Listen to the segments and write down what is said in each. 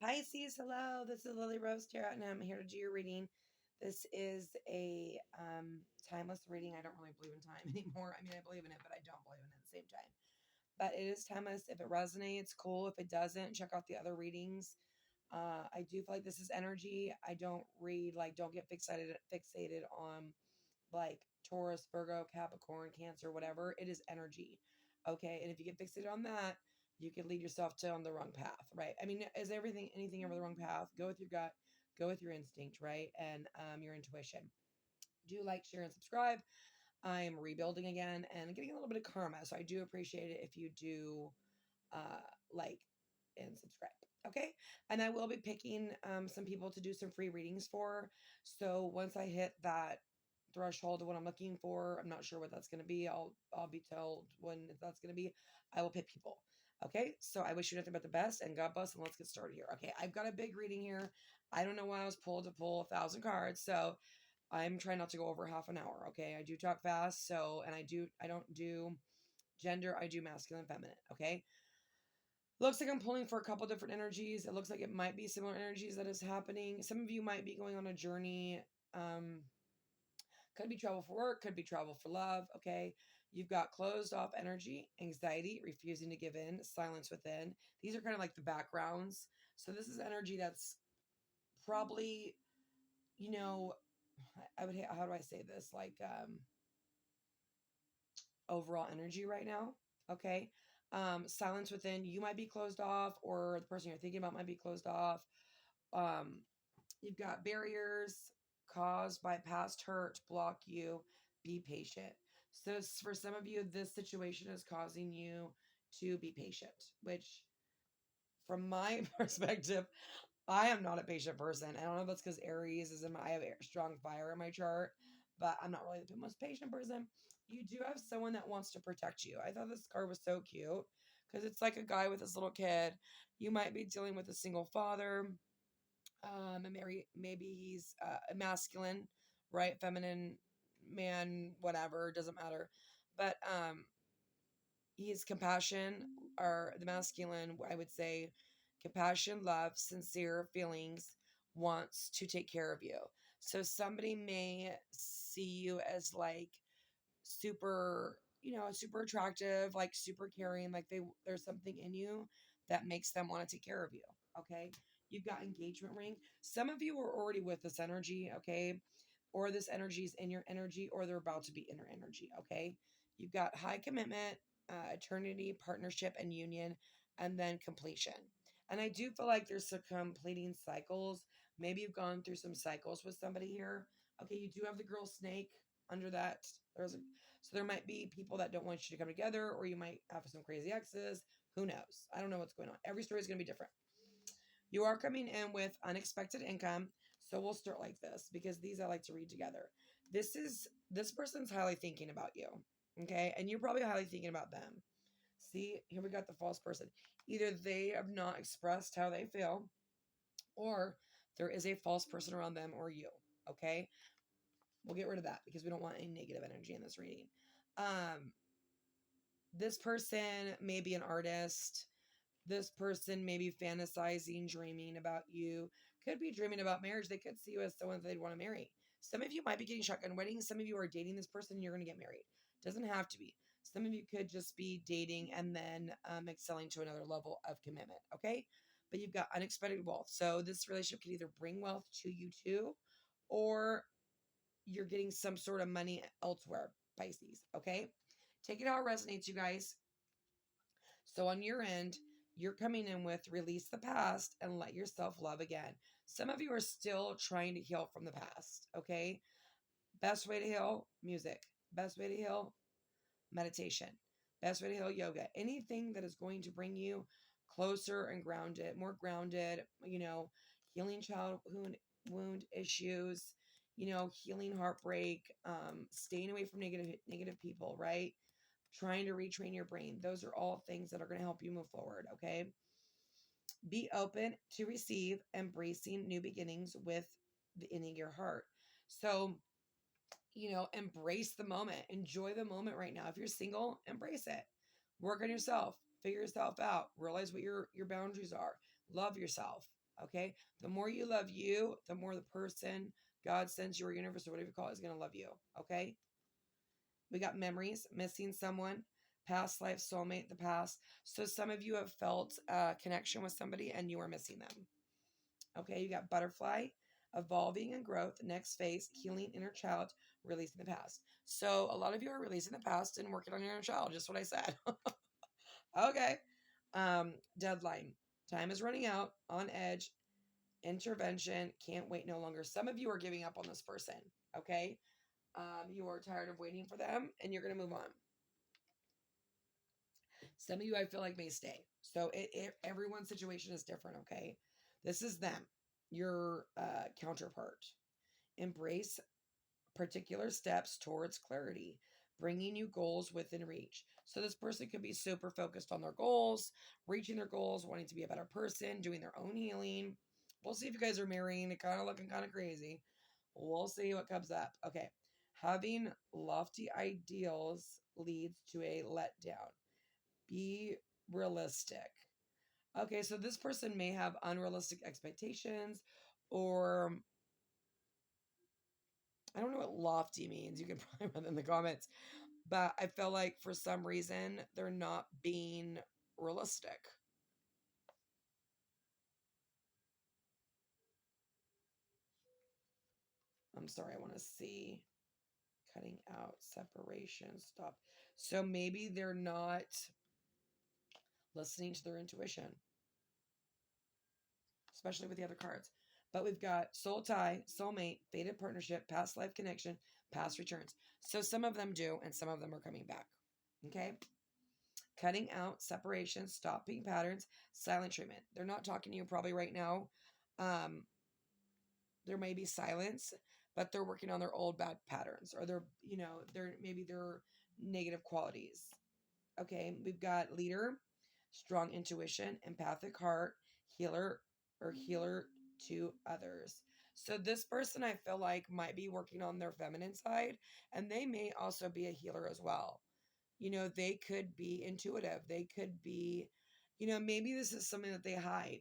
Pisces, hello. This is Lily Rose Tarot, and I'm here to do your reading. This is a timeless reading. I don't really believe in time anymore. I mean, I believe in it, but I don't believe in it at the same time. But it is timeless. If it resonates, cool. If it doesn't, check out the other readings. I do feel like this is energy. I don't read, don't get fixated on like Taurus, Virgo, Capricorn, Cancer, whatever. It is energy. Okay. And if you get fixated on that, you can lead yourself to on the wrong path, right? I mean, is anything ever the wrong path? Go with your gut, go with your instinct, right? And your intuition. Do like, share, and subscribe. I am rebuilding again and getting a little bit of karma. So I do appreciate it if you do like and subscribe. Okay. And I will be picking some people to do some free readings for. So once I hit that threshold of what I'm looking for, I'm not sure what that's going to be. I'll be told when that's going to be. I will pick people. Okay. So I wish you nothing but the best and God bless, and let's get started here. Okay. I've got a big reading here. I don't know why I was pulled to pull 1,000 cards. So I'm trying not to go over half an hour. Okay. I do talk fast. So, and I don't do gender. I do masculine and feminine. Okay. Looks like I'm pulling for a couple different energies. It looks like it might be similar energies that is happening. Some of you might be going on a journey. Could be travel for work, could be travel for love. Okay. You've got closed off energy, anxiety, refusing to give in, silence within. These are kind of like the backgrounds. So this is energy that's probably, how do I say this? Overall energy right now. Okay. Silence within, you might be closed off, or the person you're thinking about might be closed off. You've got barriers caused by past hurt block you. Be patient. So for some of you, this situation is causing you to be patient, which from my perspective, I am not a patient person. I don't know if that's because Aries is I have strong fire in my chart, but I'm not really the most patient person. You do have someone that wants to protect you. I thought this card was so cute because it's like a guy with his little kid. You might be dealing with a single father. And maybe he's a masculine, right? Feminine man, whatever, doesn't matter. But he's compassion, or the masculine, I would say compassion, love, sincere feelings, wants to take care of you. So somebody may see you as like super, super attractive, like super caring, like there's something in you that makes them want to take care of you. Okay. You've got engagement ring. Some of you are already with this energy. Okay. Or this energy is in your energy, or they're about to be in your energy. Okay. You've got high commitment, eternity, partnership, and union, and then completion. And I do feel like there's some completing cycles. Maybe you've gone through some cycles with somebody here. Okay. You do have the girl snake under that. So there might be people that don't want you to come together, or you might have some crazy exes. Who knows? I don't know what's going on. Every story is going to be different. You are coming in with unexpected income. So we'll start like this because these I like to read together. This person's highly thinking about you. Okay. And you're probably highly thinking about them. See, here we got the false person. Either they have not expressed how they feel, or there is a false person around them or you. Okay. We'll get rid of that because we don't want any negative energy in this reading. This person may be an artist. This person may be fantasizing, dreaming about you. Could be dreaming about marriage. They could see you as someone that they'd want to marry. Some of you might be getting shotgun weddings. Some of you are dating this person and you're going to get married. Doesn't have to be. Some of you could just be dating and then excelling to another level of commitment. Okay. But you've got unexpected wealth. So this relationship could either bring wealth to you too, or you're getting some sort of money elsewhere, Pisces. Okay. Take it how it resonates, you guys. So on your end, you're coming in with release the past and let yourself love again. Some of you are still trying to heal from the past. Okay. Best way to heal, music. Best way to heal, meditation. Best way to heal, yoga. Anything that is going to bring you closer and grounded, more grounded, healing childhood wound issues, healing heartbreak, staying away from negative people, right? Trying to retrain your brain. Those are all things that are going to help you move forward. Okay. Be open to receive, embracing new beginnings with in your heart. So, embrace the moment, enjoy the moment right now. If you're single, embrace it. Work on yourself, figure yourself out, realize what your boundaries are, love yourself. Okay. The more you love you, the more the person God sends you or universe or whatever you call it is going to love you. Okay. We got memories, missing someone, past life, soulmate, the past. So some of you have felt a connection with somebody and you are missing them. Okay. You got butterfly, evolving and growth, next phase, healing inner child, releasing the past. So a lot of you are releasing the past and working on your inner child, just what I said. Okay. Deadline. Time is running out, on edge, intervention, can't wait no longer. Some of you are giving up on this person. Okay. You are tired of waiting for them and you're going to move on. Some of you, I feel like, may stay. So everyone's situation is different. Okay. This is them, your counterpart. Embrace particular steps towards clarity, bringing you goals within reach. So this person could be super focused on their goals, reaching their goals, wanting to be a better person, doing their own healing. We'll see if you guys are marrying. It kind of looking kind of crazy. We'll see what comes up. Okay. Having lofty ideals leads to a letdown. Be realistic. Okay, so this person may have unrealistic expectations, or I don't know what lofty means. You can probably put it in the comments. But I feel like for some reason they're not being realistic. I'm sorry, I want to see cutting out separation, stop. So maybe they're not listening to their intuition, especially with the other cards. But we've got soul tie, soulmate, fated partnership, past life connection, past returns. So some of them do, and some of them are coming back. Okay. Cutting out separation, stopping patterns, silent treatment. They're not talking to you probably right now. Um, there may be silence, but they're working on their old bad patterns or their negative qualities. Okay, we've got leader, strong intuition, empathic heart, healer or healer to others. So this person I feel like might be working on their feminine side, and they may also be a healer as well. They could be intuitive. They could be, maybe this is something that they hide.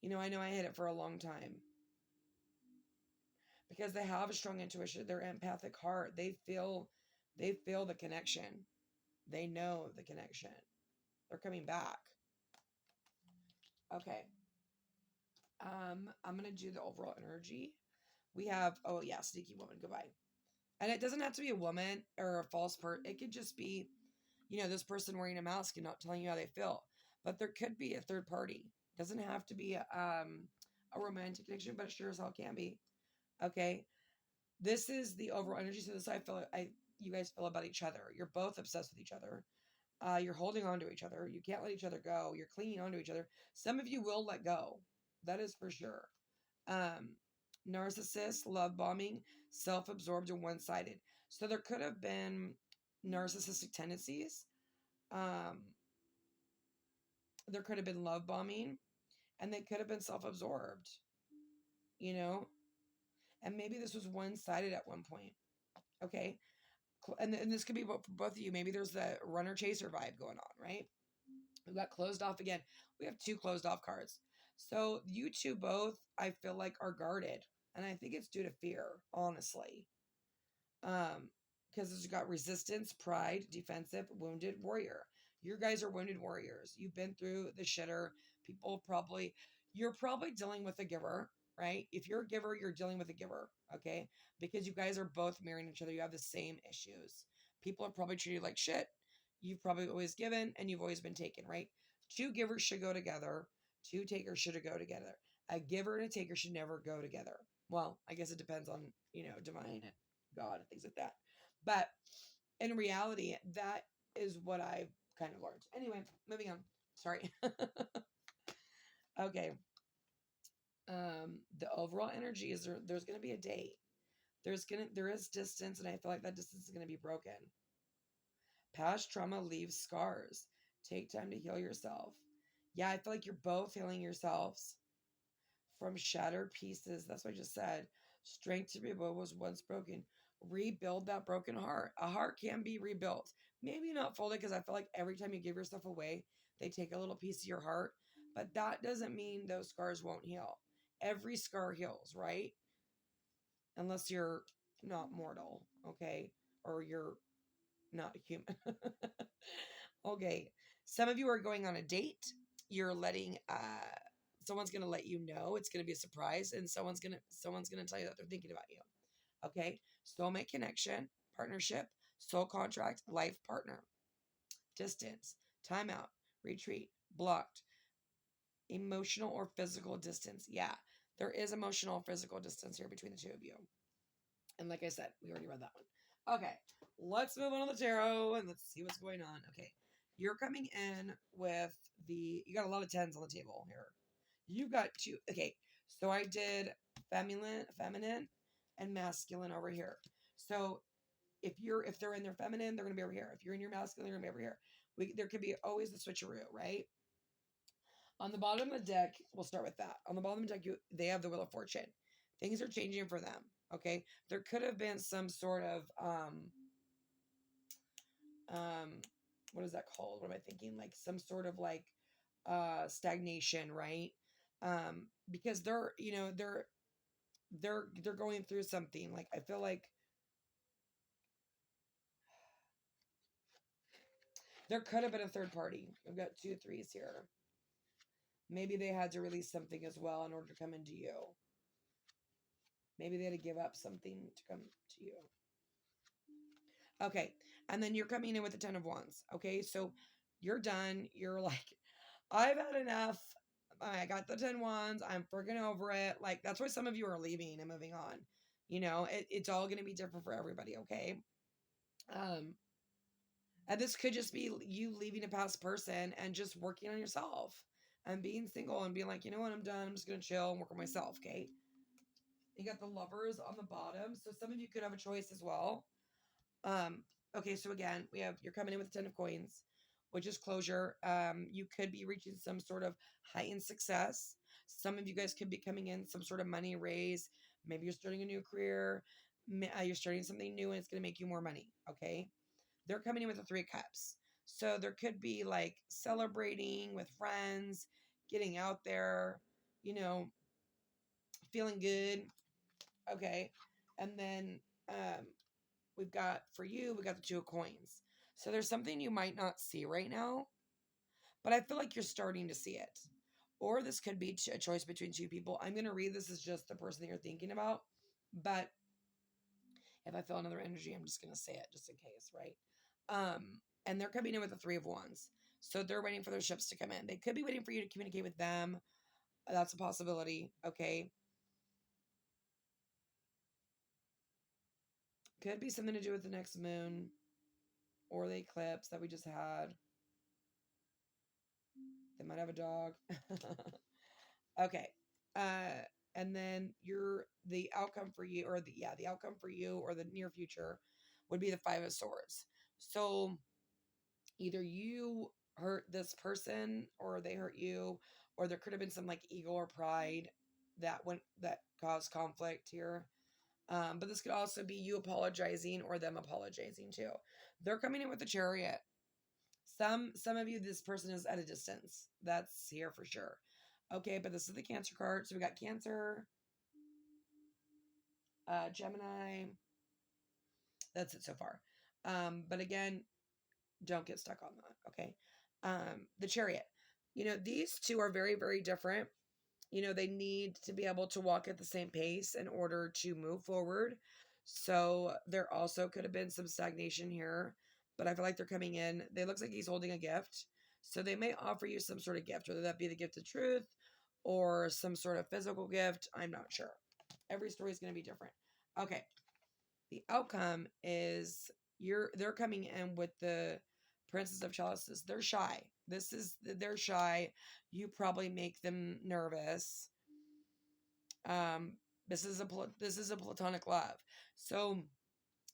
I know I hid it for a long time because they have a strong intuition. They're empathic heart. They feel the connection. They know the connection. They're coming back. Okay. I'm gonna do the overall energy. We have, oh yeah, sneaky woman, goodbye. And it doesn't have to be a woman or a false person. It could just be, this person wearing a mask and not telling you how they feel. But there could be a third party. It doesn't have to be a romantic connection, but it sure as hell can be. Okay. This is the overall energy. So this you guys feel about each other. You're both obsessed with each other. You're holding on to each other. You can't let each other go. You're clinging on to each other. Some of you will let go. That is for sure. Um, narcissist, love bombing, self-absorbed and one-sided. So there could have been narcissistic tendencies. Um, there could have been love bombing, and they could have been self-absorbed, you know, and maybe this was one-sided at one point. Okay. And this could be for both of you. Maybe there's the runner chaser vibe going on, right? We've got closed off again. We have two closed off cards. So you two both, I feel like, are guarded. And I think it's due to fear, honestly. Because it's got resistance, pride, defensive, wounded warrior. You guys are wounded warriors. You've been through the shitter. You're probably dealing with a giver, right? If you're a giver, you're dealing with a giver, okay? Because you guys are both mirroring each other. You have the same issues. People have probably treated you like shit. You've probably always given and you've always been taken, right? Two givers should go together. Two takers should go together. A giver and a taker should never go together. Well, I guess it depends on, divine and God and things like that. But in reality, that is what I've kind of learned. Anyway, moving on. Sorry. Okay. The overall energy is there's going to be a date. There is distance, and I feel like that distance is going to be broken. Past trauma leaves scars. Take time to heal yourself. Yeah, I feel like you're both healing yourselves from shattered pieces. That's what I just said. Strength to rebuild was once broken. Rebuild that broken heart. A heart can be rebuilt. Maybe not fully, because I feel like every time you give yourself away, They take a little piece of your heart, but that doesn't mean those scars won't heal. Every scar heals, right? Unless you're not mortal, okay? Or you're not human. Okay. Some of you are going on a date. You're letting someone's gonna let you know. It's gonna be a surprise, and someone's gonna tell you that they're thinking about you. Okay. Soulmate connection, partnership, soul contract, life partner, distance, timeout, retreat, blocked, emotional or physical distance. Yeah, there is emotional or physical distance here between the two of you. And like I said, we already read that one. Okay, let's move on to the tarot and let's see what's going on. Okay, you're coming in with you got a lot of tens on the table here. You got two. Okay, so I did feminine, and masculine over here. So if they're in their feminine, they're gonna be over here. If you're in your masculine, they're gonna be over here. There could be always the switcheroo, right? On the bottom of the deck, we'll start with that. On the bottom of the deck, they have the Wheel of Fortune. Things are changing for them. Okay, there could have been some sort of what is that called? What am I thinking? Like some sort of like stagnation, right? Because they're going through something. Like I feel like there could have been a third party. I've got 2 3s here. Maybe they had to release something as well in order to come into you. Maybe they had to give up something to come to you. Okay. And then you're coming in with the 10 of Wands. Okay. So you're done. You're like, I've had enough. I got the 10 Wands. I'm freaking over it. Like, that's why some of you are leaving and moving on. It's all going to be different for everybody. Okay. And this could just be you leaving a past person and just working on yourself and being single and being like, you know what? I'm done. I'm just going to chill and work on myself. Okay. You got the Lovers on the bottom. So some of you could have a choice as well. Okay, so again, you're coming in with 10 of coins, which is closure. You could be reaching some sort of heightened success. Some of you guys could be coming in some sort of money raise. Maybe you're starting a new career. You're starting something new and it's going to make you more money. Okay. They're coming in with the 3 of cups. So there could be like celebrating with friends, getting out there, feeling good. Okay. And then, we got the 2 of coins. So there's something you might not see right now, but I feel like you're starting to see it. Or this could be a choice between 2 people. I'm going to read this as just the person that you're thinking about, but if I feel another energy, I'm just going to say it just in case, right? And they're coming in with the 3 of Wands. So they're waiting for their ships to come in. They could be waiting for you to communicate with them. That's a possibility, okay? Could be something to do with the next moon or the eclipse that we just had. They might have a dog. Okay. And then the outcome for you, or the outcome for you or the near future would be the 5 of Swords. So either you hurt this person or they hurt you, or there could have been some like ego or pride that caused conflict here. But this could also be you apologizing or them apologizing too. They're coming in with the Chariot. Some of you, this person is at a distance. That's here for sure. Okay, but this is the Cancer card. So we got Cancer, Gemini. That's it so far. But again, don't get stuck on that. Okay. The Chariot. These two are very, very different. They need to be able to walk at the same pace in order to move forward. So there also could have been some stagnation here, but I feel like they're coming in. They looks like he's holding a gift. So they may offer you some sort of gift, whether that be the gift of truth or some sort of physical gift. I'm not sure. Every story is going to be different. Okay. The outcome is they're coming in with the Princess of Chalices. They're shy. They're shy. You probably make them nervous. This is a platonic love. So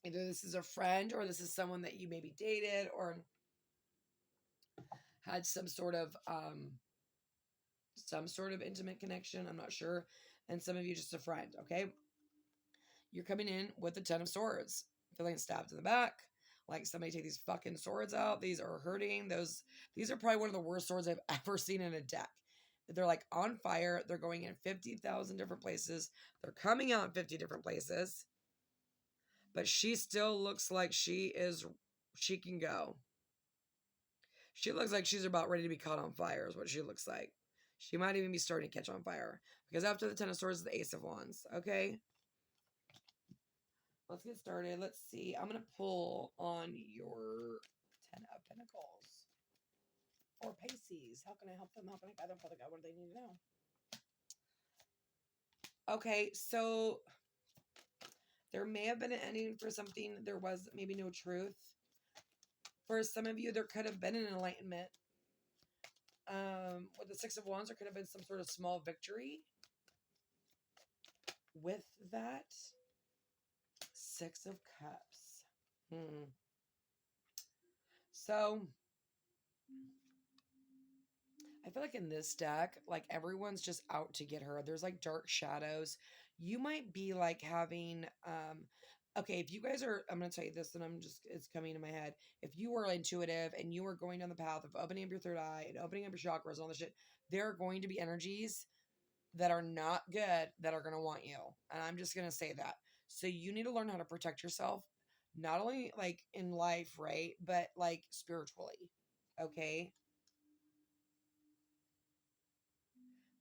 either this is a friend or this is someone that you maybe dated or had some sort of intimate connection. I'm not sure. And some of you just a friend. Okay. You're coming in with the 10 of Swords, feeling stabbed in the back, Like somebody take these fucking swords out. These are hurting. These are probably one of the worst swords I've ever seen in a deck. They're like on fire. They're going in 50,000 different places. They're coming out in 50 different places. But she still looks like she can go. She looks like she's about ready to be caught on fire is what she looks like. She might even be starting to catch on fire. Because after the Ten of Swords is the Ace of Wands. Okay? Let's get started. Let's see. I'm going to pull on your Ten of Pentacles. For Pisces. How can I help them? How can I guide them? Father God, what do they need to know? Okay, so there may have been an ending for something. There was maybe no truth. For some of you, there could have been an enlightenment. With the Six of Wands, there could have been some sort of small victory. With that, Six of Cups. So, I feel like in this deck, like everyone's just out to get her. There's like dark shadows. You might be like having, okay, if you guys are, I'm going to tell you this and it's coming to my head. If you are intuitive and you are going down the path of opening up your third eye and opening up your chakras and all this shit, there are going to be energies that are not good that are going to want you. And I'm just going to say that. So you need to learn how to protect yourself, not only like in life, right? But like spiritually. Okay.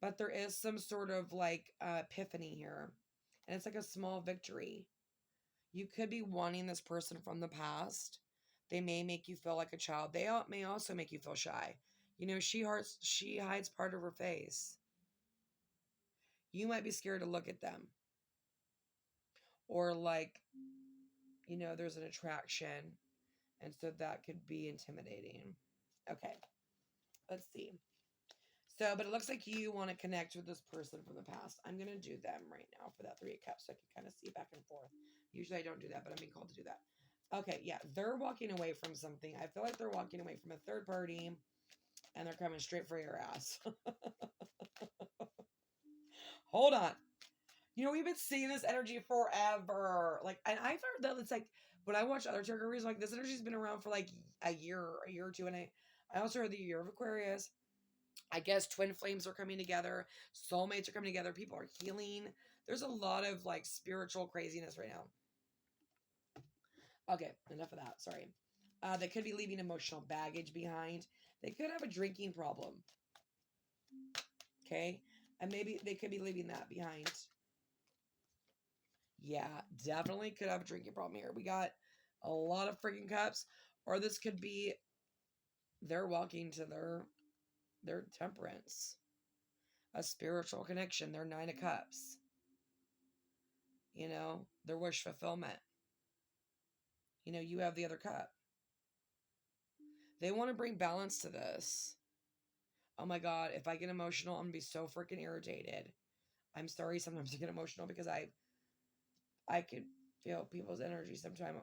But there is some sort of like epiphany here. And it's like a small victory. You could be wanting this person from the past. They may make you feel like a child. They may also make you feel shy. You know, she hides part of her face. You might be scared to look at them. Or like, you know, there's an attraction. And so that could be intimidating. Okay. Let's see. So, but it looks like you want to connect with this person from the past. I'm going to do them right now for that Three of Cups so I can kind of see back and forth. Usually I don't do that, but I'm being called to do that. Okay, yeah, they're walking away from something. I feel like they're walking away from a third party and they're coming straight for your ass. Hold on. You know, we've been seeing this energy forever. Like, and I've heard that it's like, when I watch other tarot readers, like this energy's been around for like a year or two. And I also heard the year of Aquarius. I guess twin flames are coming together. Soulmates are coming together. People are healing. There's a lot of like spiritual craziness right now. Okay, enough of that. Sorry. They could be leaving emotional baggage behind. They could have a drinking problem. Okay. And maybe they could be leaving that behind. Yeah, definitely could have a drinking problem here. We got a lot of freaking cups. Or this could be they're walking to their temperance. A spiritual connection. Their Nine of Cups. You know, their wish fulfillment. You know, you have the other cup. They want to bring balance to this. Oh my God, if I get emotional, I'm going to be so freaking irritated. I'm sorry sometimes I get emotional because I could feel people's energy sometimes.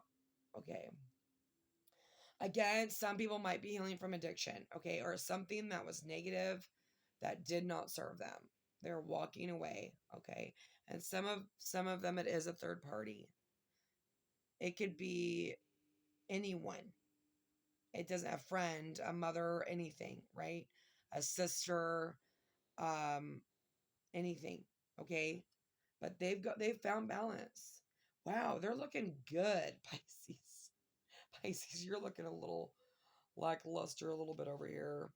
Okay. Again, some people might be healing from addiction, okay, or something that was negative that did not serve them. They're walking away, okay? And some of them it is a third party. It could be anyone. It doesn't have a friend, a mother, anything, right? A sister, anything, okay? But they've found balance. Wow, they're looking good, Pisces. Pisces, you're looking a little lackluster a little bit over here.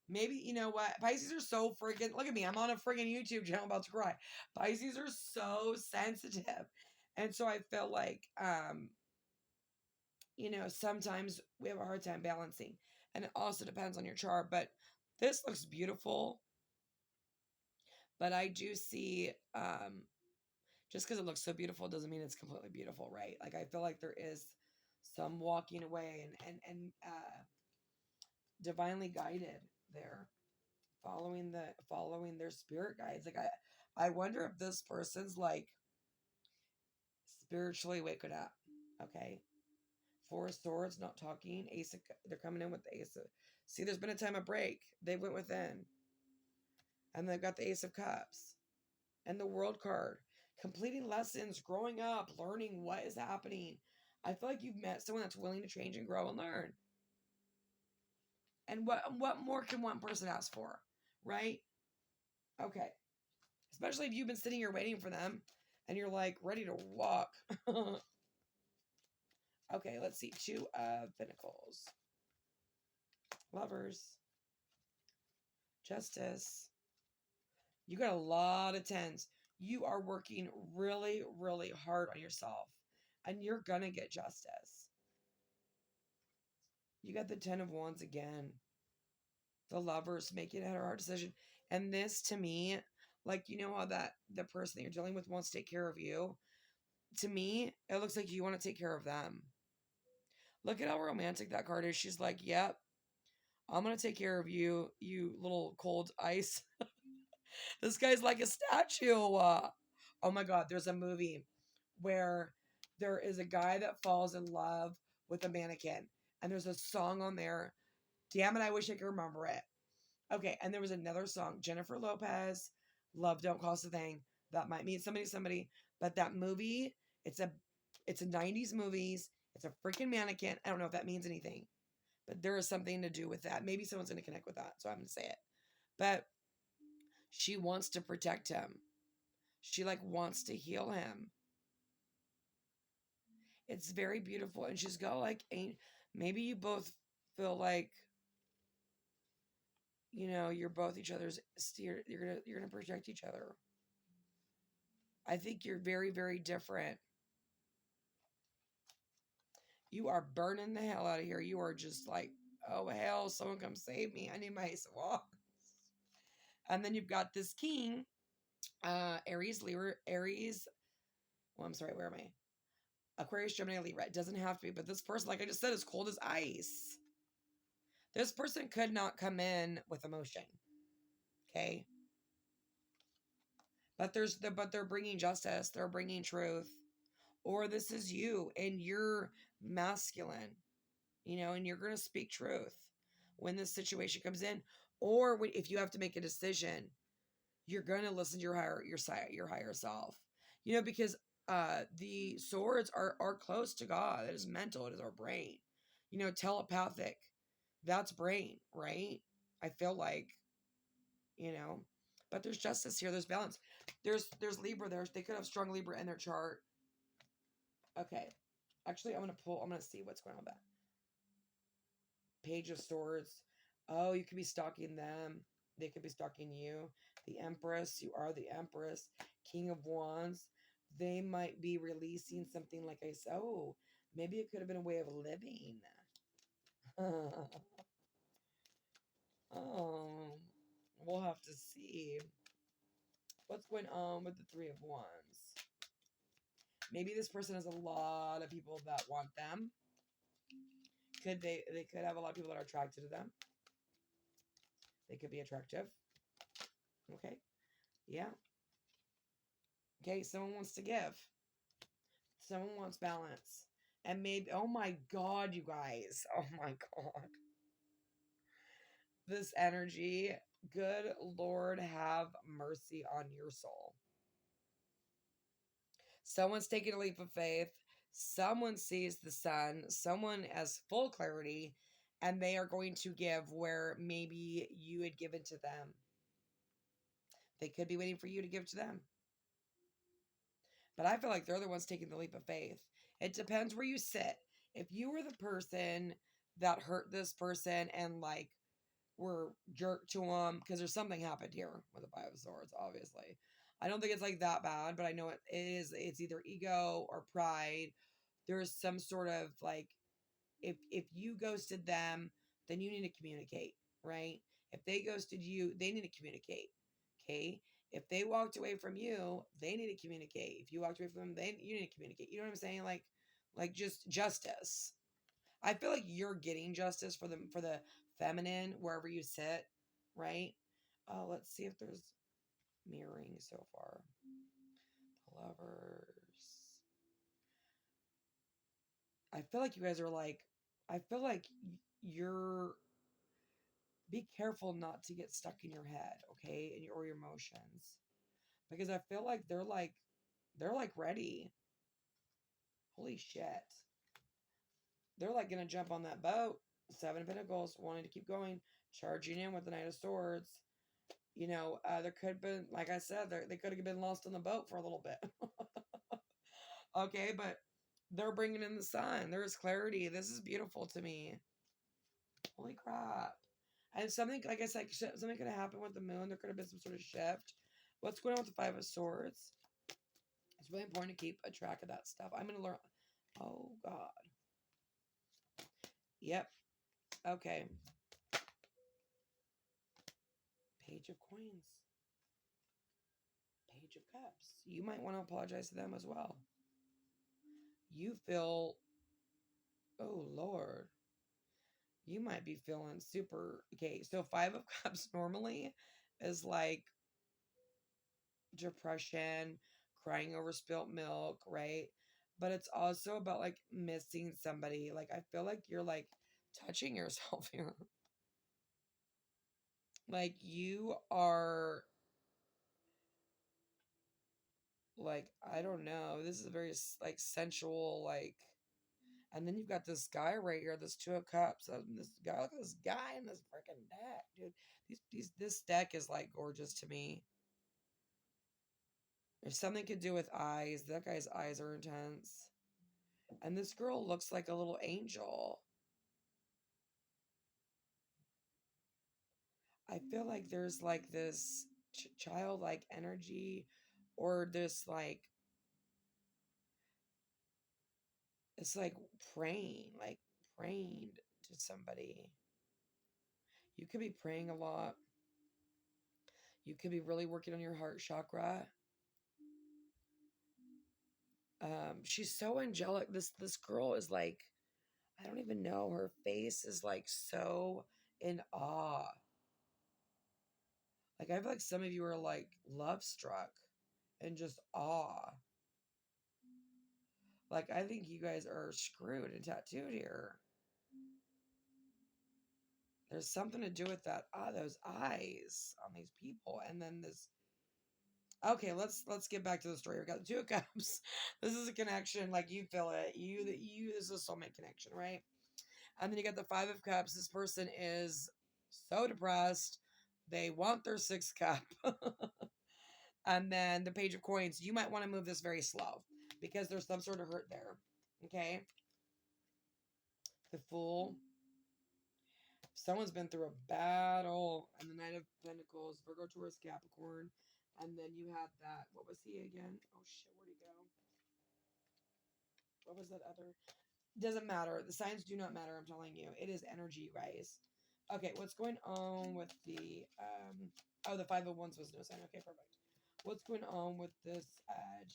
Maybe, you know what? Pisces are so freaking, look at me. I'm on a freaking YouTube channel about to cry. Pisces are so sensitive. And so I feel like, you know, sometimes we have a hard time balancing. And it also depends on your chart. But this looks beautiful. But I do see, just because it looks so beautiful doesn't mean it's completely beautiful, right? Like, I feel like there is some walking away and divinely guided there, following their spirit guides. Like, I wonder if this person's like spiritually waking up. Okay. Four of Swords, not talking. They're coming in with the Ace of. See, there's been a time of break. They went within. And they've got the Ace of Cups. And the World card. Completing lessons, growing up, learning what is happening. I feel like you've met someone that's willing to change and grow and learn. And what more can one person ask for, right? Okay. Especially if you've been sitting here waiting for them and you're like ready to walk. Okay, let's see. Two of Pentacles. Lovers. Justice. You got a lot of tens. You are working really, really hard on yourself. And you're going to get justice. You got the 10 of Wands again. The Lovers making a hard decision. And this, to me, like, you know how that the person that you're dealing with wants to take care of you? To me, it looks like you want to take care of them. Look at how romantic that card is. She's like, yep, I'm going to take care of you, you little cold ice. This guy's like a statue. Oh my God, there's a movie where there is a guy that falls in love with a mannequin. And there's a song on there. Damn it, I wish I could remember it. Okay, and there was another song, Jennifer Lopez, Love Don't Cost a Thing. That might mean somebody. But that movie, it's a 90s movies. It's a freaking mannequin. I don't know if that means anything. But there is something to do with that. Maybe someone's going to connect with that. So I'm going to say it. But she wants to protect him. She like wants to heal him. It's very beautiful. And she's got like, maybe you both feel like, you know, you're both each other's steer. You're gonna protect each other. I think you're very, very different. You are burning the hell out of here. You are just like, oh hell, someone come save me. I need my Ace of Wands. And then you've got this king, Aries, Libra, Aries. Well, I'm sorry, where am I? Aquarius, Gemini, Libra. It doesn't have to be, but this person, like I just said, is cold as ice. This person could not come in with emotion. Okay. But they're bringing justice. They're bringing truth. Or this is you and you're masculine, you know, and you're going to speak truth when this situation comes in. Or if you have to make a decision, you're going to listen to your higher self, you know, because the swords are close to God. It is mental. It is our brain, you know, telepathic. That's brain, right? I feel like, you know, but there's justice here. There's balance. There's Libra. They could have strong Libra in their chart. Okay. Actually, I'm going to see what's going on with that. Page of Swords. Oh, you could be stalking them. They could be stalking you. The Empress. You are the Empress. King of Wands. They might be releasing something like I said. Oh, maybe it could have been a way of living. Oh, we'll have to see. What's going on with the Three of Wands? Maybe this person has a lot of people that want them. They could have a lot of people that are attracted to them. They could be attractive. Okay. Yeah. Okay, someone wants to give. Someone wants balance. And maybe, oh my God, you guys. Oh my God. This energy, good Lord, have mercy on your soul. Someone's taking a leap of faith. Someone sees the sun. Someone has full clarity. And they are going to give where maybe you had given to them. They could be waiting for you to give to them. But I feel like they're the ones taking the leap of faith. It depends where you sit. If you were the person that hurt this person and like were jerked to them, because there's something happened here with the Five of Swords, obviously. I don't think it's like that bad, but I know it is. It's either ego or pride. There's some sort of like, if you ghosted them, then you need to communicate, right? If they ghosted you, they need to communicate. Okay. If they walked away from you, they need to communicate. If you walked away from them, you need to communicate. You know what I'm saying? Like just justice. I feel like you're getting justice for the feminine wherever you sit, right? Let's see if there's mirroring so far. The Lovers. I feel like you guys are like, I feel like you're, be careful not to get stuck in your head, okay? Or your emotions. Because I feel like they're like ready. Holy shit. They're like going to jump on that boat. Seven of Pentacles, wanting to keep going, charging in with the Knight of Swords. There could have been, like I said, they could have been lost on the boat for a little bit. Okay, but they're bringing in the sun. There is clarity. This is beautiful to me. Holy crap. And something, like I said, something could have happened with the moon. There could have been some sort of shift. What's going on with the Five of Swords? It's really important to keep a track of that stuff. I'm going to learn. Oh, God. Yep. Okay. Page of Coins. Page of Cups. You might want to apologize to them as well. You feel, oh, Lord. You might be feeling super, okay, so Five of Cups normally is like depression, crying over spilt milk, right? But it's also about like missing somebody. Like I feel like you're like touching yourself here. Like you are like, I don't know. This is a very like sensual, like, and then you've got this guy right here, this Two of Cups. This guy, look at this guy in this freaking deck, dude. This deck is like gorgeous to me. There's something to do with eyes. That guy's eyes are intense. And this girl looks like a little angel. I feel like there's like this childlike energy or this like, it's like praying to somebody. You could be praying a lot. You could be really working on your heart chakra. She's so angelic. This girl is like, I don't even know. Her face is like so in awe. Like I feel like some of you are like love struck and just awe. Like I think you guys are screwed and tattooed here. There's something to do with that. Those eyes on these people, and then this. Okay, let's get back to the story. We got the Two of Cups. This is a connection, like you feel it. This is a soulmate connection, right? And then you got the Five of Cups. This person is so depressed. They want their sixth cup. And then the Page of Coins. You might want to move this very slow because there's some sort of hurt there. Okay? The Fool. Someone's been through a battle. And the Knight of Pentacles. Virgo, Taurus, Capricorn. And then you had that. What was he again? Oh, shit. Where'd he go? What was that other? Doesn't matter. The signs do not matter. I'm telling you. It is energy, guys. Okay, what's going on with the the Five of Wands was no sign. Okay, perfect. What's going on with this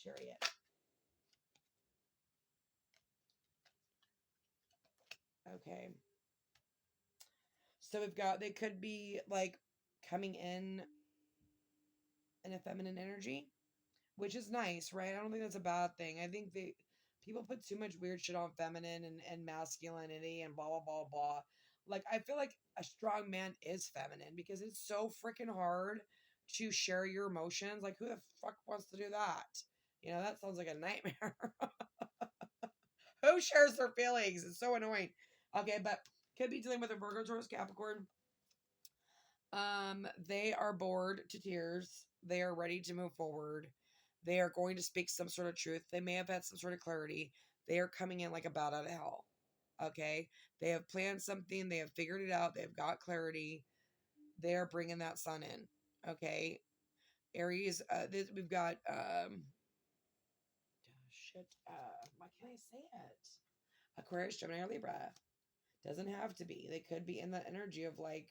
Chariot? Okay. So we've got, they could be like coming in a feminine energy, which is nice, right? I don't think that's a bad thing. I think people put too much weird shit on feminine and masculinity and blah blah blah blah. Like I feel like a strong man is feminine because it's so freaking hard to share your emotions. Like who the fuck wants to do that? That sounds like a nightmare. Who shares their feelings? It's so annoying. Okay, but could be dealing with a Virgo, Taurus, Capricorn. They are bored to tears. They are ready to move forward. They are going to speak some sort of truth. They may have had some sort of clarity. They are coming in like a bat out of hell. Okay? They have planned something. They have figured it out. They've got clarity. They are bringing that sun in. Okay? Aries, we've got, why can't I say it? Aquarius, Gemini, or Libra. Doesn't have to be. They could be in that energy of like,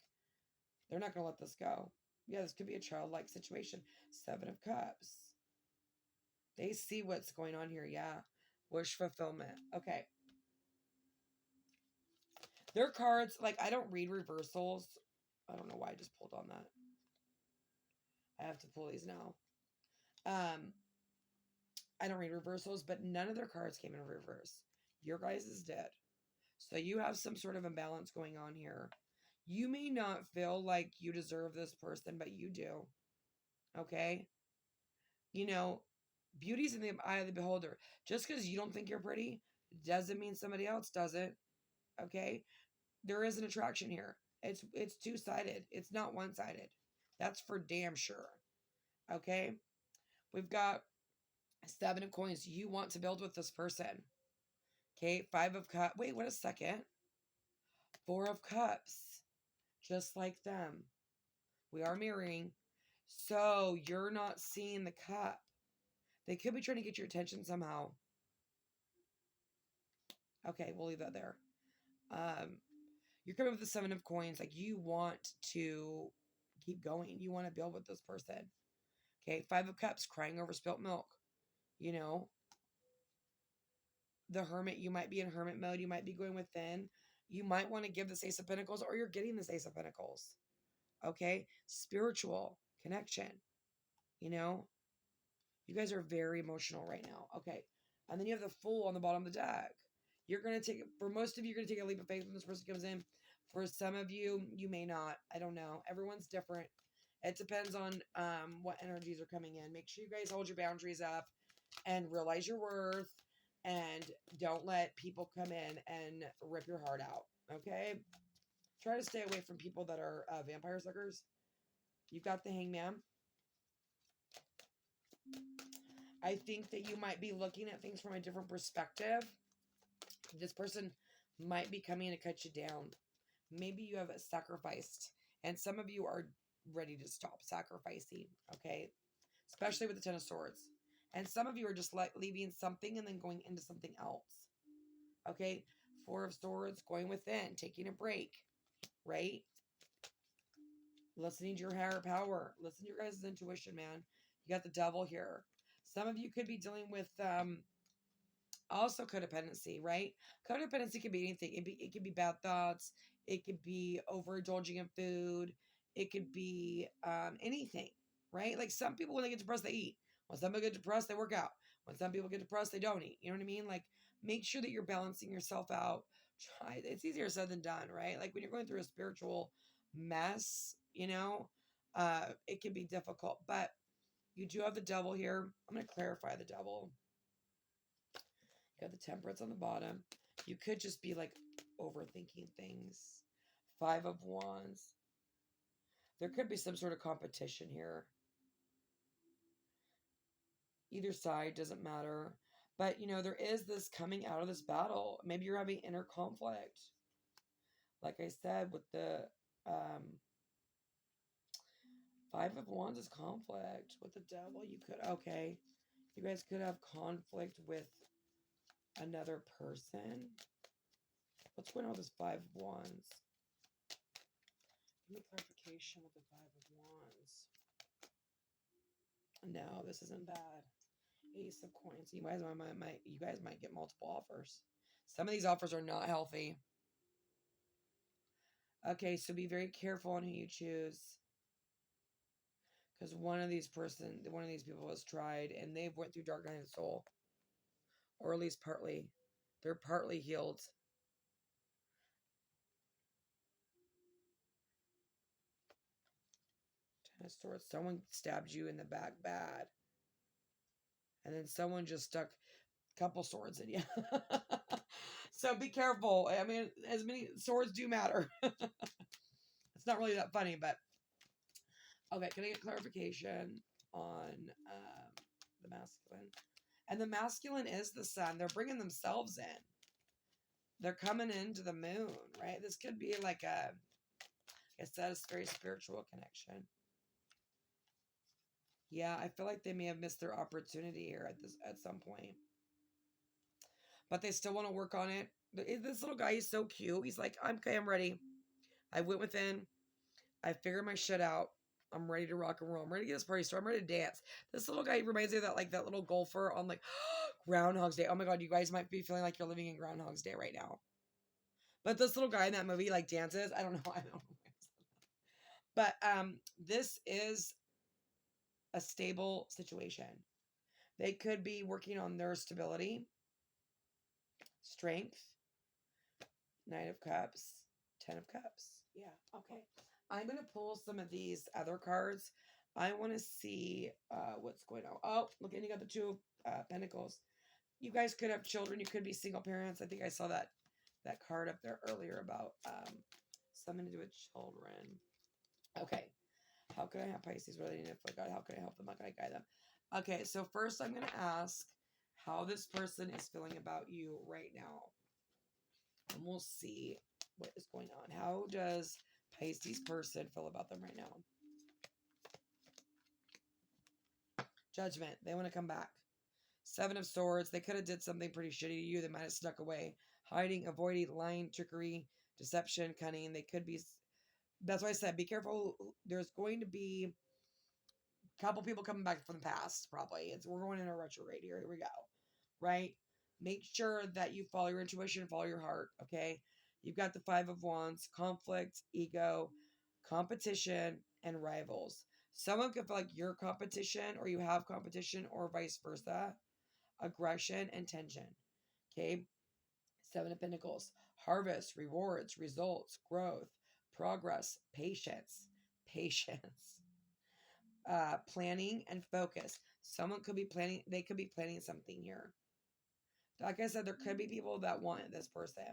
they're not going to let this go. Yeah, this could be a childlike situation. Seven of Cups. They see what's going on here. Yeah. Wish fulfillment. Okay. Their cards, like, I don't read reversals. I don't know why I just pulled on that. I have to pull these now. I don't read reversals, but none of their cards came in reverse. Your guys is dead. So you have some sort of imbalance going on here. You may not feel like you deserve this person, but you do. Okay? Beauty's in the eye of the beholder. Just because you don't think you're pretty doesn't mean somebody else doesn't. Okay. There is an attraction here. It's two-sided. It's not one-sided. That's for damn sure. Okay. We've got 7 of coins. You want to build with this person. Okay. 5 of cups. Wait, wait a second. 4 of cups. Just like them. We are mirroring. So you're not seeing the cup. They could be trying to get your attention somehow. Okay, we'll leave that there. You're coming with the 7 of coins. Like, you want to keep going. You want to build with this person. Okay, 5 of cups, crying over spilt milk. You know, the hermit, you might be in hermit mode. You might be going within. You might want to give this Ace of Pentacles, or you're getting this Ace of Pentacles. Okay, spiritual connection. You know, you guys are very emotional right now. Okay, and then you have the Fool on the bottom of the deck. You're going to take, for most of you, you're going to take a leap of faith when this person comes in. For some of you, you may not. I don't know. Everyone's different. It depends on what energies are coming in. Make sure you guys hold your boundaries up and realize your worth, and don't let people come in and rip your heart out. Okay? Try to stay away from people that are vampire suckers. You've got the Hangman. I think that you might be looking at things from a different perspective. This person might be coming to cut you down. Maybe you have sacrificed, and some of you are ready to stop sacrificing, okay? Especially with the 10 of Swords. And some of you are just leaving something and then going into something else, okay? 4 of Swords, going within, taking a break, right? Listening to your higher power. Listen to your guys' intuition, man. You got the Devil here. Some of you could be dealing with also codependency, right? Codependency can be anything. It could be bad thoughts. It could be overindulging in food. It could be anything, right? Like, some people, when they get depressed, they eat. When some people get depressed, they work out. When some people get depressed, they don't eat. You know what I mean? Like, make sure that you're balancing yourself out. Try. It's easier said than done, right? Like, when you're going through a spiritual mess, it can be difficult. But you do have the Devil here. I'm going to clarify the Devil. You have the Temperance on the bottom. You could just be like overthinking things. 5 of Wands. There could be some sort of competition here. Either side, doesn't matter. But, there is this coming out of this battle. Maybe you're having inner conflict. Like I said, with the 5 of Wands is conflict. With the Devil, you guys could have conflict with another person. What's going on with this 5 of Wands? Give me clarification with the 5 of Wands. No, this isn't bad. Ace of Coins. You guys might get multiple offers. Some of these offers are not healthy. Okay, so be very careful on who you choose. Because one of these people has tried, and they've went through dark night of soul. Or at least partly. They're partly healed. Ten of Swords. Someone stabbed you in the back bad. And then someone just stuck a couple swords in you. So be careful. I mean, as many swords do matter. It's not really that funny, but okay. Can I get clarification on the masculine? And the masculine is the Sun. They're bringing themselves in. They're coming into the moon, right? This could be like a very spiritual connection. Yeah, I feel like they may have missed their opportunity here at some point. But they still want to work on it. This little guy, he's so cute. He's like, I'm ready. I went within. I figured my shit out. I'm ready to rock and roll. I'm ready to get this party started. I'm ready to dance. This little guy reminds me of that little golfer on Groundhog's Day. Oh my God, you guys might be feeling like you're living in Groundhog's Day right now. But this little guy in that movie dances. I don't know. But this is a stable situation. They could be working on their stability, strength, Knight of Cups, 10 of Cups. Yeah, okay. I'm going to pull some of these other cards. I want to see what's going on. Oh, look, and you got the 2 of Pentacles. You guys could have children. You could be single parents. I think I saw that that card up there earlier about something to do with children. Okay. How can I have Pisces? What do they need for God? How can I help them? How can I guide them? Okay, so first I'm going to ask how this person is feeling about you right now. And we'll see what is going on. How does Pisces person feel about them right now? Judgment. They want to come back. Seven of Swords. They could have did something pretty shitty to you. They might have snuck away. Hiding, avoiding, lying, trickery, deception, cunning. They could be... That's why I said be careful. There's going to be a couple people coming back from the past, probably. We're going in a retrograde here. Here we go. Right? Make sure that you follow your intuition, follow your heart, okay? You've got the Five of Wands, conflict, ego, competition, and rivals. Someone could feel like you're competition or you have competition or vice versa. Aggression and tension, okay? Seven of Pentacles, harvest, rewards, results, growth, progress, patience, planning and focus. Someone could be planning, they could be planning something here. Like I said, there could be people that want this person.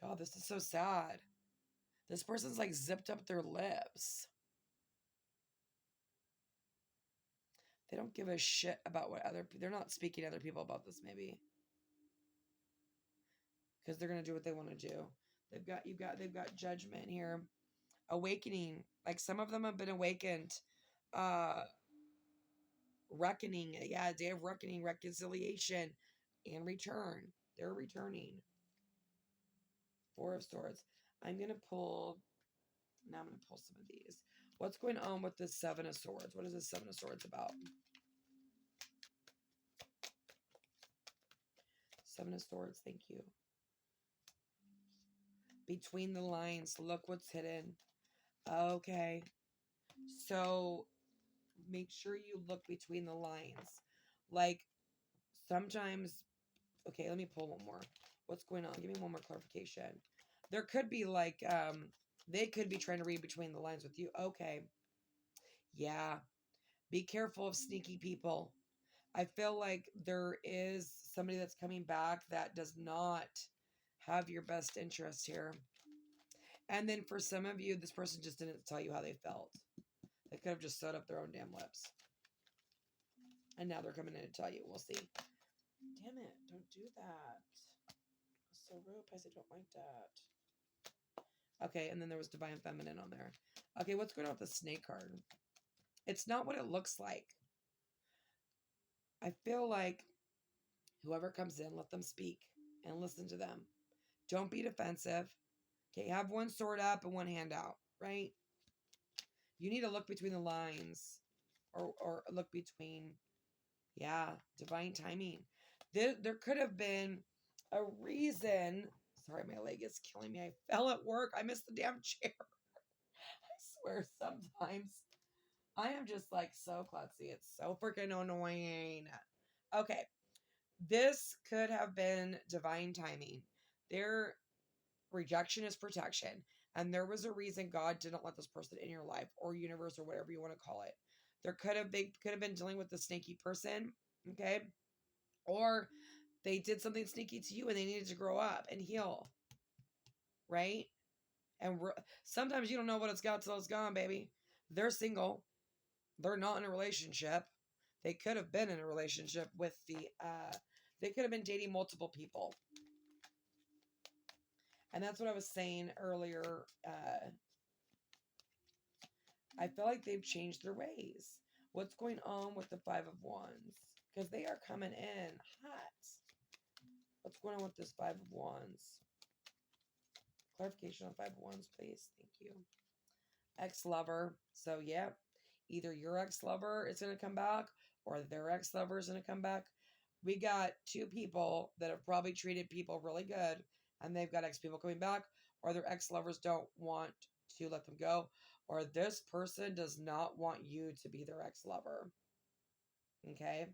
God, this is so sad. This person's like zipped up their lips. They don't give a shit about what they're not speaking to other people about this maybe. Because they're going to do what they want to do. They've got judgment here. Awakening. Like some of them have been awakened. Reckoning. Yeah, day of reckoning, reconciliation, and return. They're returning. Four of Swords. I'm going to pull some of these. What's going on with the Seven of Swords? What is the Seven of Swords about? Seven of Swords, thank you. Between the lines, look what's hidden. Okay. So make sure you look between the lines. Like sometimes, okay, let me pull one more. What's going on? Give me one more clarification. There could be like, they could be trying to read between the lines with you. Okay. Yeah. Be careful of sneaky people. I feel like there is somebody that's coming back that does not have your best interest here. And then for some of you, this person just didn't tell you how they felt. They could have just sewed up their own damn lips. And now they're coming in to tell you. We'll see. Damn it. Don't do that. It's so rude. I don't like that. Okay, and then there was Divine Feminine on there. Okay, what's going on with the Snake card? It's not what it looks like. I feel like whoever comes in, let them speak and listen to them. Don't be defensive. Okay, have one sword up and one hand out, right? You need to look between the lines or look between, yeah, divine timing. There could have been a reason. Sorry, my leg is killing me. I fell at work. I missed the damn chair. I swear sometimes I am just like so klutzy. It's so freaking annoying. Okay. This could have been divine timing. Their rejection is protection. And there was a reason God didn't let this person in your life or universe or whatever you want to call it. They could have been dealing with the snaky person, okay? Or they did something sneaky to you and they needed to grow up and heal, right? And sometimes you don't know what it's got till it's gone, baby. They're single. They're not in a relationship. They could have been in a relationship with they could have been dating multiple people. And that's what I was saying earlier. I feel like they've changed their ways. What's going on with the Five of Wands? Because they are coming in hot. What's going on with this Five of Wands? Clarification on Five of Wands, please. Thank you. Ex-lover. So, yeah. Either your ex-lover is going to come back or their ex-lover is going to come back. We got two people that have probably treated people really good and they've got ex-people coming back, or their ex-lovers don't want to let them go, or this person does not want you to be their ex-lover. Okay?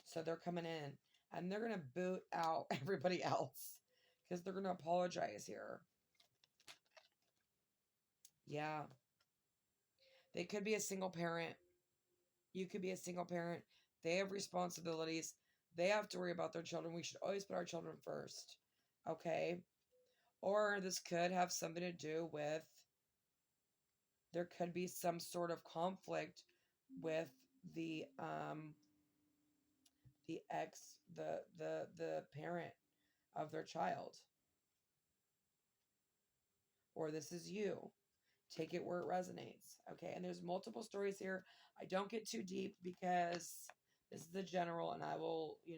So they're coming in and they're going to boot out everybody else because they're going to apologize here. Yeah. They could be a single parent. You could be a single parent. They have responsibilities. They have to worry about their children. We should always put our children first. Okay. Or this could have something to do with, there could be some sort of conflict with the ex, the parent of their child. Or this is you. Take it where it resonates. Okay. And there's multiple stories here. I don't get too deep because this is the general, and I will, we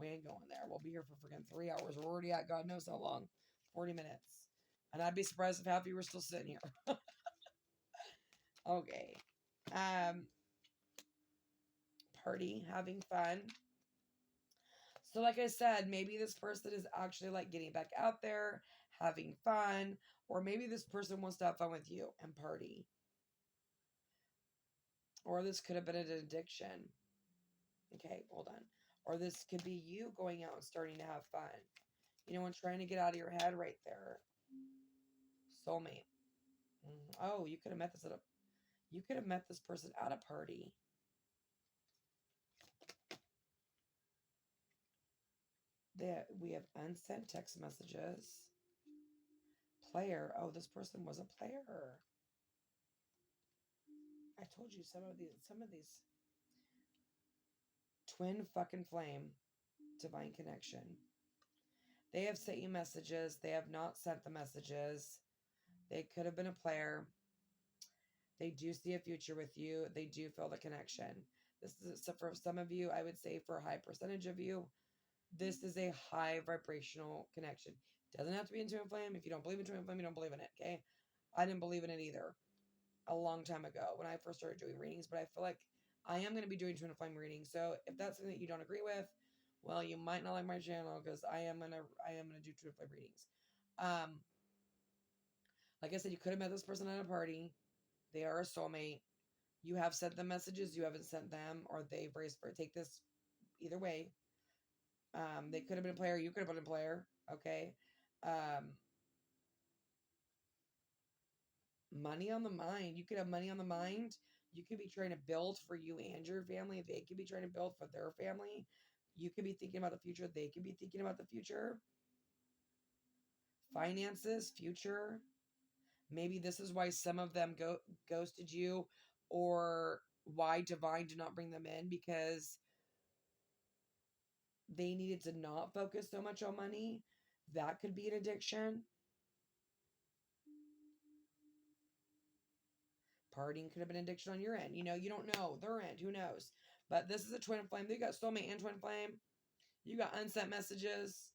ain't going there. We'll be here for freaking 3 hours. We're already at God knows how long, 40 minutes. And I'd be surprised if half of you were still sitting here. Okay. Um, Party, having fun. So, like I said, maybe this person is actually like getting back out there, having fun, or maybe this person wants to have fun with you and party. Or this could have been an addiction. Okay, hold on. Or this could be you going out and starting to have fun. And trying to get out of your head right there. Soulmate. Oh, you could have met this person at a party. We have unsent text messages. Player. Oh, this person was a player. I told you some of these twin fucking flame, divine connection. They have sent you messages. They have not sent the messages. They could have been a player. They do see a future with you. They do feel the connection. This is, so for some of you, I would say for a high percentage of you, this is a high vibrational connection. Doesn't have to be in twin flame. If you don't believe in twin flame, you don't believe in it. Okay. I didn't believe in it either a long time ago when I first started doing readings, but I feel like I am going to be doing twin flame readings. So if that's something that you don't agree with, well, you might not like my channel because I am gonna do twin flame readings. Like I said, you could have met this person at a party. They are a soulmate. You have sent them messages, you haven't sent them, or they've raised for take this either way. They could have been a player, you could have been a player. Okay. Um, Money on the mind. You could have money on the mind. You could be trying to build for you and your family. They could be trying to build for their family. You could be thinking about the future. They could be thinking about the future. Finances, future. Maybe this is why some of them ghosted you, or why divine did not bring them in, because they needed to not focus so much on money. That could be an addiction. Partying could have been an addiction on your end. You don't know their end. Who knows? But this is a twin flame. They got soulmate and twin flame. You got unsent messages.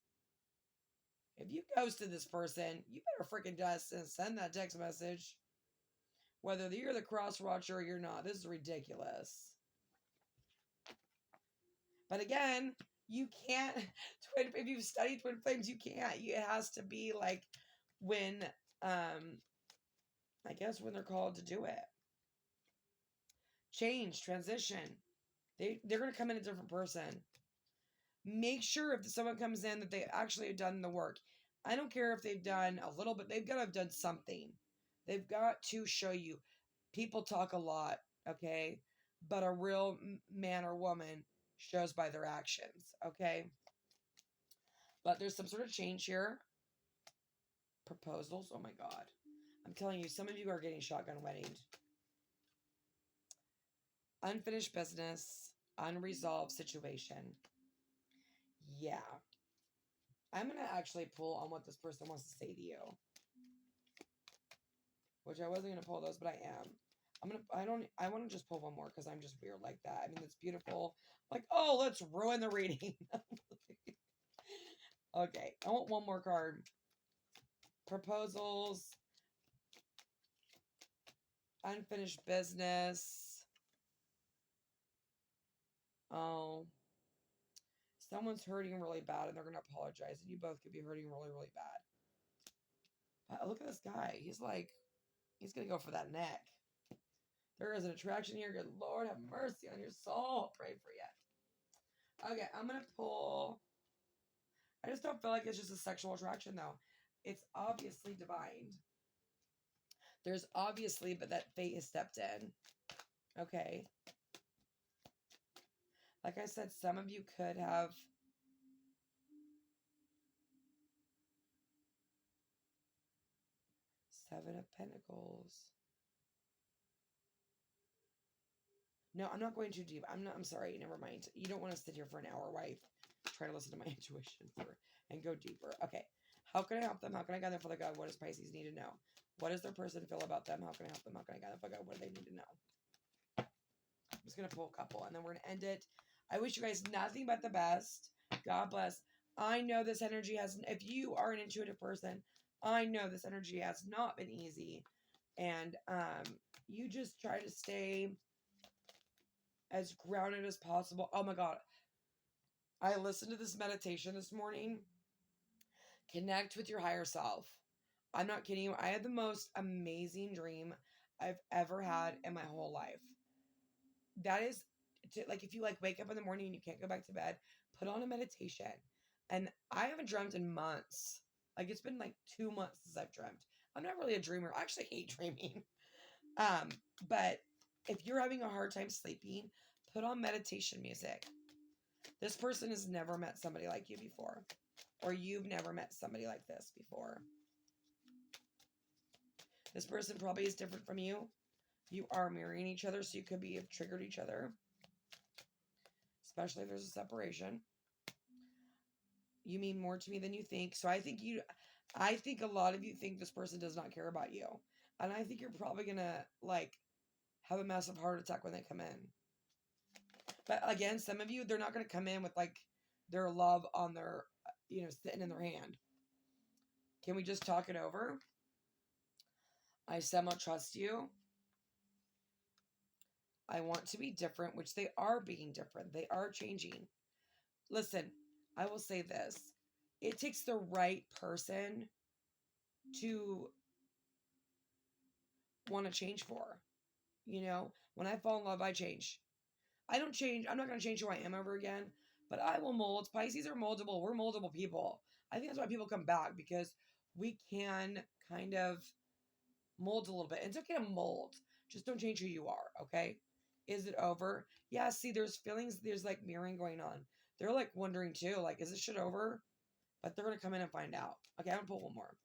If you ghosted this person, you better freaking just send that text message. Whether you're the cross watcher or you're not, this is ridiculous. But again, you can't. If you've studied twin flames, you can't. It has to be like when, I guess when they're called to do it. Change, transition. They're going to come in a different person. Make sure if someone comes in that they actually have done the work. I don't care if they've done a little bit. They've got to have done something. They've got to show you. People talk a lot, okay? But a real man or woman shows by their actions, okay? But there's some sort of change here. Proposals. Oh my God. I'm telling you, some of you are getting shotgun weddinged. Unfinished business. Unresolved situation. Yeah. I'm going to actually pull on what this person wants to say to you. Which I wasn't going to pull those, but I am. I want to just pull one more because I'm just weird like that. I mean, it's beautiful. Like, oh, let's ruin the reading. Okay, I want one more card. Proposals. Unfinished business. Oh. Someone's hurting really bad and they're going to apologize. And you both could be hurting really, really bad. But look at this guy. He's going to go for that neck. There is an attraction here. Good Lord, have mercy on your soul. Pray for you. Okay, I'm going to pull. I just don't feel like it's just a sexual attraction, though. It's obviously divine. There's obviously, but that fate has stepped in. Okay. Like I said, some of you could have Seven of Pentacles. No, I'm not going too deep. I'm sorry. Never mind. You don't want to sit here for an hour while I try to listen to my intuition and go deeper. Okay. How can I help them? How can I guide them for the God? What does Pisces need to know? What does their person feel about them? How can I help them? How can I guide them for God? What do they need to know? I'm just going to pull a couple and then we're going to end it. I wish you guys nothing but the best. God bless. I know this energy has, if you are an intuitive person, I know this energy has not been easy. And you just try to stay as grounded as possible. Oh my God. I listened to this meditation this morning. Connect with your higher self. I'm not kidding you. I had the most amazing dream I've ever had in my whole life. That is like, if you like wake up in the morning and you can't go back to bed, put on a meditation. And I haven't dreamt in months. Like, it's been like 2 months since I've dreamt. I'm not really a dreamer. I actually hate dreaming. But if you're having a hard time sleeping, put on meditation music. This person has never met somebody like you before, or you've never met somebody like this before. This person probably is different from you. You are mirroring each other, so you could be have triggered each other, especially if there's a separation. You mean more to me than you think. So I think a lot of you think this person does not care about you. And I think you're probably going to like have a massive heart attack when they come in. But again, some of you, they're not going to come in with like their love on their, sitting in their hand. Can we just talk it over? I somewhat trust you. I want to be different, which they are being different. They are changing. Listen, I will say this. It takes the right person to want to change for. When I fall in love, I change. I don't change. I'm not going to change who I am ever again, but I will mold. Pisces are moldable. We're moldable people. I think that's why people come back, because we can kind of mold a little bit. It's okay to mold. Just don't change who you are, okay? Is it over? Yeah, see, there's feelings, there's like mirroring going on. They're like wondering too, like, is this shit over? But they're going to come in and find out. Okay, I'm going to pull one more.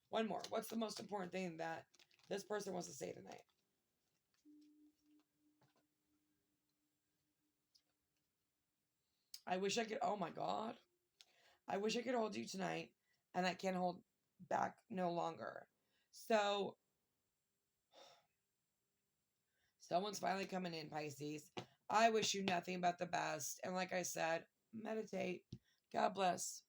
One more. What's the most important thing that this person wants to say tonight? I wish I could, oh my God. I wish I could hold you tonight, and I can't hold back no longer. So, someone's finally coming in, Pisces. I wish you nothing but the best. And like I said, meditate. God bless.